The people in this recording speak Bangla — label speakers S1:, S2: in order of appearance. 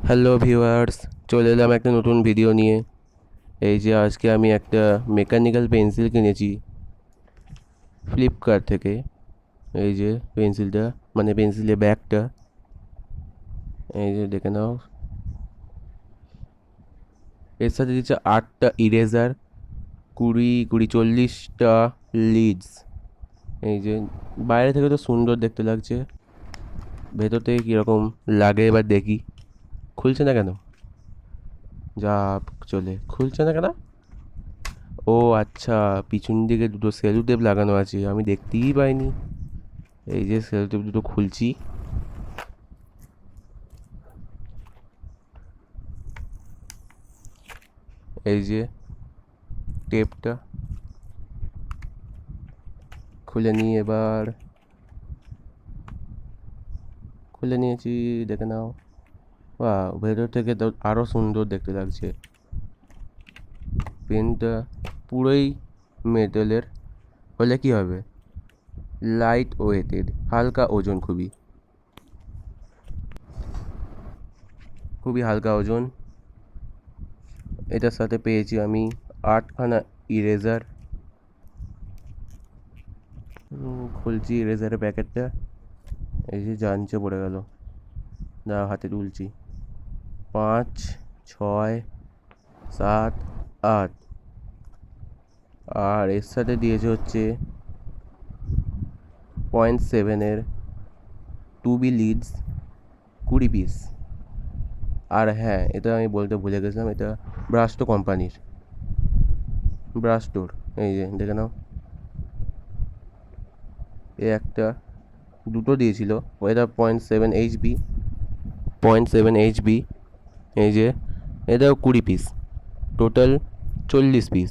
S1: হ্যালো ভিউয়ার্স, চলে এলাম একটা নতুন ভিডিও নিয়ে। এই যে আজকে আমি একটা মেকানিক্যাল পেন্সিল কিনেছি ফ্লিপকার্ট থেকে। এই যে পেন্সিলটা, মানে পেন্সিলের ব্যাগটা, এই যে দেখে নাও। এর সাথে দিচ্ছে 8টা ইরেজার, কুড়ি কুড়ি 40টা লিডস। এই যে বাইরে থেকে তো সুন্দর দেখতে লাগছে, ভেতর থেকে কীরকম লাগে এবার দেখি। খুলছে না কেন? যা, চলে খুলছে না কেন? ও আচ্ছা, পিছন দিকে দুটো সেলো টেপ লাগানো আছে, আমি দেখতেই পাইনি। এই যে সেলো টেপ দুটো খুলছি। এই যে টেপটা খুলে নিই, এবার খুলে নিয়েছি, দেখে নাও। বাহ, ভেতর থেকে তো আরও সুন্দর দেখতে লাগছে। পেনটা পুরোই মেটালের হলে কি হবে, লাইট ওয়েটেড, হালকা ওজন, খুবই খুবই হালকা ওজন। এটার সাথে পেয়েছি আমি 8খানা ইরেজার। খুলছি ইরেজারের প্যাকেটটা। এই যে জানচে পড়ে গেল, না হাতে তুলছি। 5, 6, 7, 8। আর এর সাথে দিয়েছে হচ্ছে 0.7-এর 2B লিডস, 20 পিস। আর হ্যাঁ, এটা আমি বলতে ভুলে গেছিলাম, এটা ব্রাস্টো কোম্পানির, ব্রাস্টোর। এই যে দেখে নাও, এ একটা, দুটো দিয়েছিল। এটা 0.7 HB, 0.7 HB। এই যে এটাও 20 পিস, টোটাল 40 পিস।